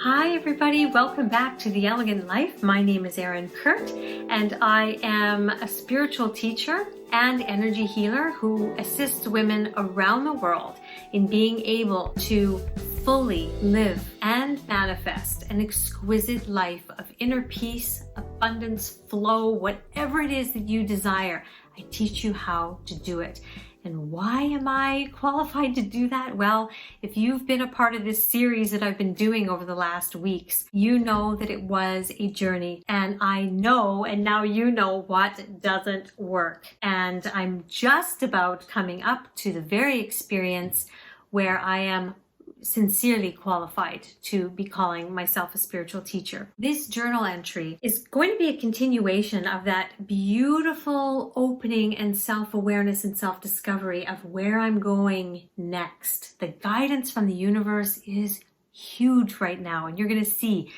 Hi everybody, welcome back to The Elegant Life. My name is Erin Kurt and I am a spiritual teacher and energy healer who assists women around the world in being able to fully live and manifest an exquisite life of inner peace, abundance, flow, whatever it is that you desire. I teach you how to do it. And why am I qualified to do that? Well, if you've been a part of this series that I've been doing over the last weeks, you know that it was a journey. And I know, and now you know what doesn't work. And I'm just about coming up to the very experience where I am sincerely qualified to be calling myself a spiritual teacher. This journal entry is going to be a continuation of that beautiful opening and self-awareness and self-discovery of where I'm going next. The guidance from the universe is huge right now, and you're going to see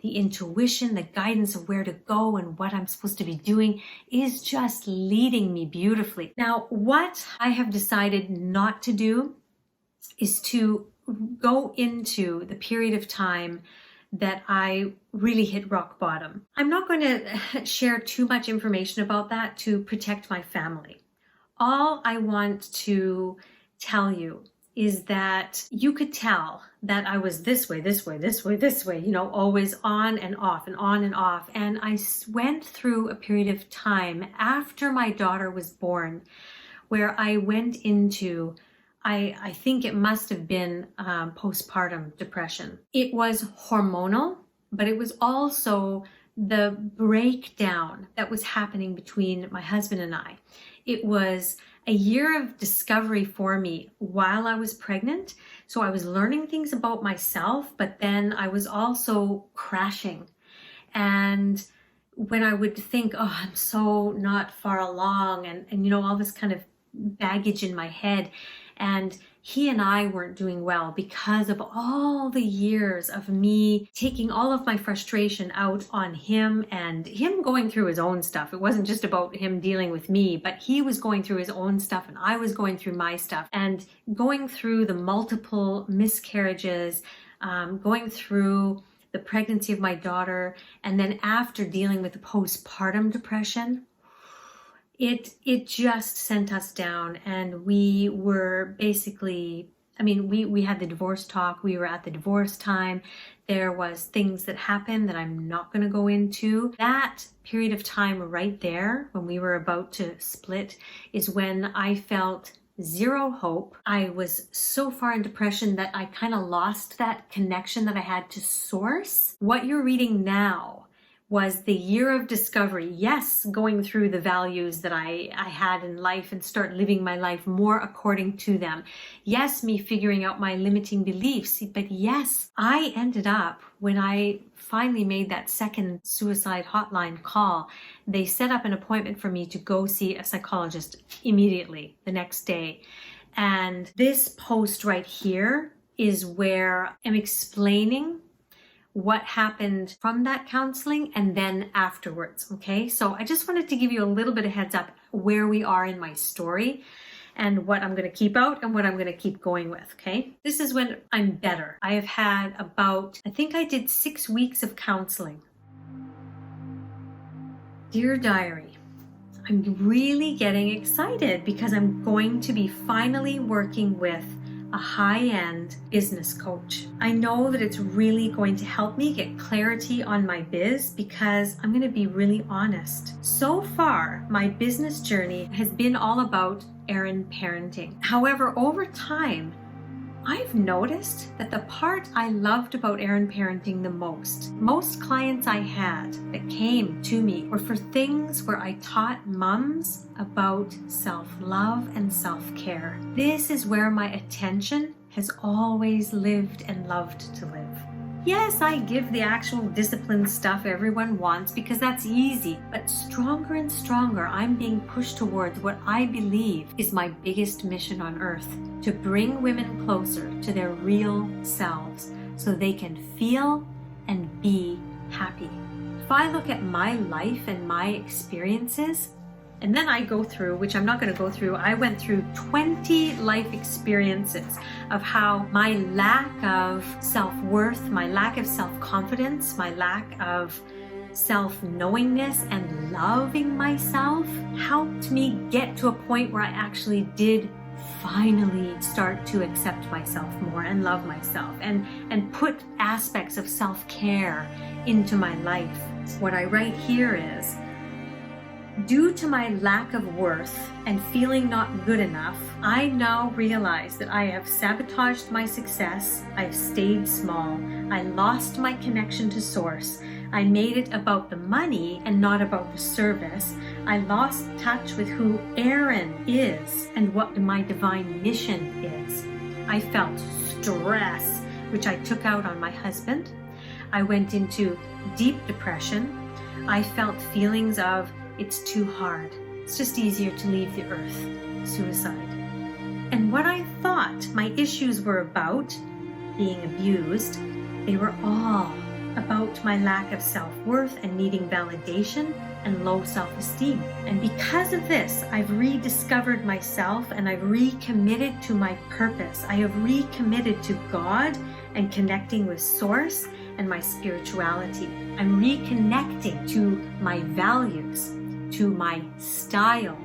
the intuition, the guidance of where to go and what I'm supposed to be doing is just leading me beautifully. Now, what I have decided not to do is to go into the period of time that I really hit rock bottom. I'm not going to share too much information about that to protect my family. All I want to tell you is that you could tell that I was this way, always on and off and on and off. And I went through a period of time after my daughter was born where I went into I think it must have been postpartum depression. It was hormonal, but it was also the breakdown that was happening between my husband and I. It was a year of discovery for me while I was pregnant. So I was learning things about myself, but then I was also crashing. And when I would think, oh, I'm so not far along and all this kind of baggage in my head. And he and I weren't doing well because of all the years of me taking all of my frustration out on him and him going through his own stuff. It wasn't just about him dealing with me, but he was going through his own stuff and I was going through my stuff and going through the multiple miscarriages, going through the pregnancy of my daughter, and then after dealing with the postpartum depression. It just sent us down, and we were basically, we had the divorce talk. We were at the divorce time. There was things that happened that I'm not going to go into. That period of time right there, when we were about to split, is when I felt zero hope. I was so far in depression that I kind of lost that connection that I had to source. What you're reading now was the year of discovery. Yes, going through the values that I had in life and start living my life more according to them. Yes, me figuring out my limiting beliefs. But yes, I ended up, when I finally made that second suicide hotline call, they set up an appointment for me to go see a psychologist immediately the next day. And this post right here is where I'm explaining what happened from that counseling and then afterwards, okay? So I just wanted to give you a little bit of heads up where we are in my story and what I'm going to keep out and what I'm going to keep going with, okay? This is when I'm better. I have had I think I did 6 weeks of counseling. Dear Diary, I'm really getting excited because I'm going to be finally working with a high-end business coach. I know that it's really going to help me get clarity on my biz because I'm going to be really honest. So far, my business journey has been all about Erin parenting. However, over time, I've noticed that the part I loved about Erin parenting the most clients I had that came to me were for things where I taught moms about self-love and self-care. This is where my attention has always lived and loved to live. Yes, I give the actual discipline stuff everyone wants because that's easy, but stronger and stronger, I'm being pushed towards what I believe is my biggest mission on earth, to bring women closer to their real selves so they can feel and be happy. If I look at my life and my experiences, And then I go through, which I'm not going to go through, I went through 20 life experiences of how my lack of self-worth, my lack of self-confidence, my lack of self-knowingness and loving myself helped me get to a point where I actually did finally start to accept myself more and love myself and put aspects of self-care into my life. What I write here is, due to my lack of worth and feeling not good enough, I now realize that I have sabotaged my success, I've stayed small, I lost my connection to source, I made it about the money and not about the service, I lost touch with who Erin is and what my divine mission is. I felt stress, which I took out on my husband. I went into deep depression. I felt feelings of, it's too hard. It's just easier to leave the earth. Suicide. And what I thought my issues were about, being abused, they were all about my lack of self-worth and needing validation and low self-esteem. And because of this, I've rediscovered myself and I've recommitted to my purpose. I have recommitted to God and connecting with Source and my spirituality. I'm reconnecting to my values, to my style,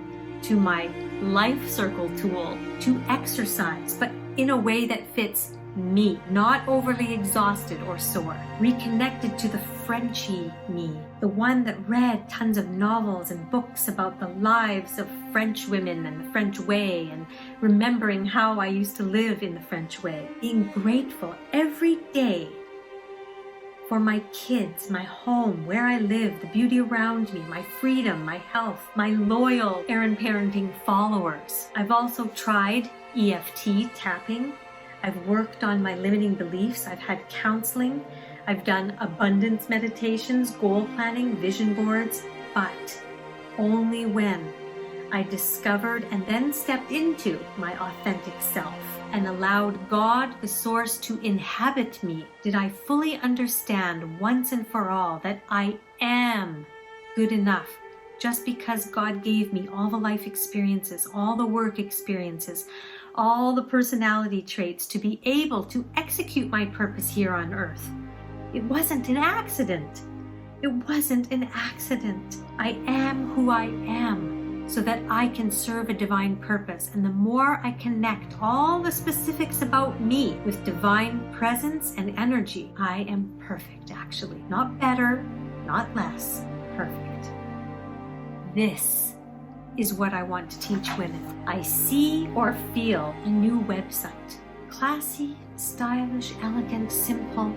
to my life circle tool, to exercise, but in a way that fits me, not overly exhausted or sore. Reconnected to the Frenchy me, the one that read tons of novels and books about the lives of French women and the French way, and remembering how I used to live in the French way. Being grateful every day for my kids, my home, where I live, the beauty around me, my freedom, my health, my loyal Erin Parenting followers. I've also tried EFT tapping. I've worked on my limiting beliefs. I've had counseling. I've done abundance meditations, goal planning, vision boards, but only when I discovered and then stepped into my authentic self and allowed God, the Source, to inhabit me, did I fully understand once and for all that I am good enough. Just because God gave me all the life experiences, all the work experiences, all the personality traits to be able to execute my purpose here on earth. It wasn't an accident. It wasn't an accident. I am who I am so that I can serve a divine purpose. And the more I connect all the specifics about me with divine presence and energy, I am perfect, actually. Not better, not less, perfect. This is what I want to teach women. I see or feel a new website. Classy, stylish, elegant, simple.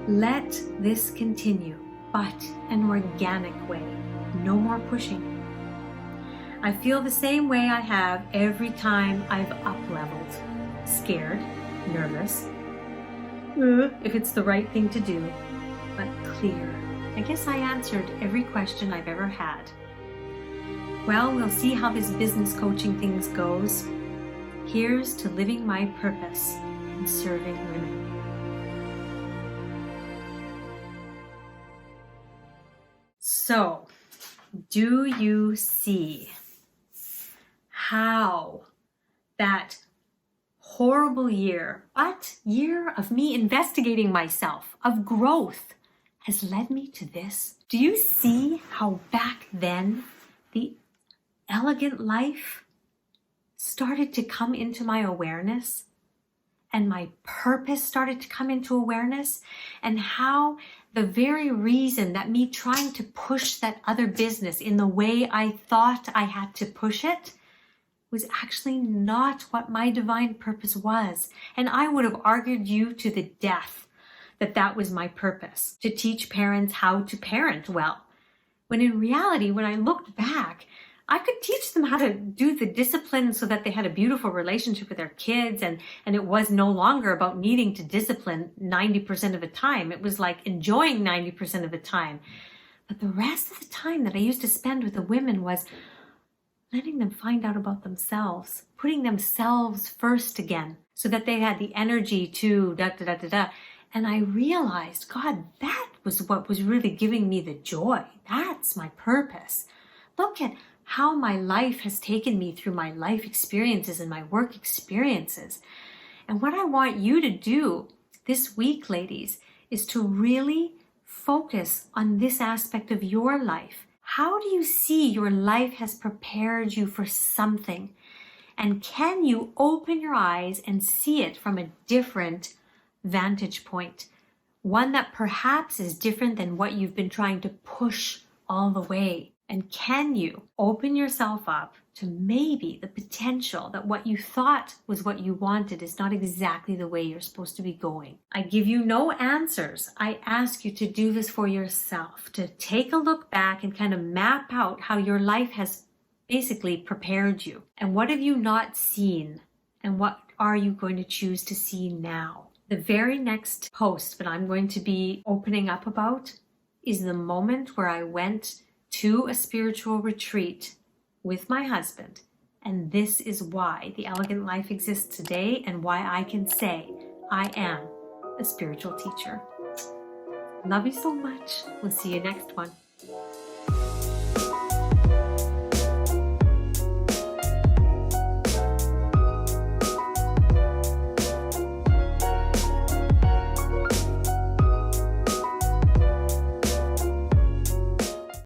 Let this continue, but an organic way. No more pushing. I feel the same way I have every time I've up-leveled. Scared, nervous, if it's the right thing to do, but clear. I guess I answered every question I've ever had. Well, we'll see how this business coaching things goes. Here's to living my purpose and serving women. So, do you see how that horrible year, but year of me investigating myself, of growth, has led me to this? Do you see how back then the elegant life started to come into my awareness and my purpose started to come into awareness, and how the very reason that me trying to push that other business in the way I thought I had to push it was actually not what my divine purpose was. And I would have argued you to the death that that was my purpose, to teach parents how to parent well. When in reality, when I looked back, I could teach them how to do the discipline so that they had a beautiful relationship with their kids, and it was no longer about needing to discipline 90% of the time. It was like enjoying 90% of the time. But the rest of the time that I used to spend with the women was letting them find out about themselves, putting themselves first again so that they had the energy to da-da-da-da-da. And I realized, God, that was what was really giving me the joy. That's my purpose. look at how my life has taken me through my life experiences and my work experiences. And what I want you to do this week, ladies, is to really focus on this aspect of your life. How do you see your life has prepared you for something? And can you open your eyes and see it from a different vantage point? One that perhaps is different than what you've been trying to push all the way. And can you open yourself up to maybe the potential that what you thought was what you wanted is not exactly the way you're supposed to be going? I give you no answers. I ask you to do this for yourself, to take a look back and kind of map out how your life has basically prepared you. And what have you not seen? And what are you going to choose to see now? The very next post that I'm going to be opening up about is the moment where I went to a spiritual retreat with my husband. And this is why the Elegant Life exists today and why I can say I am a spiritual teacher. Love you so much. We'll see you next one.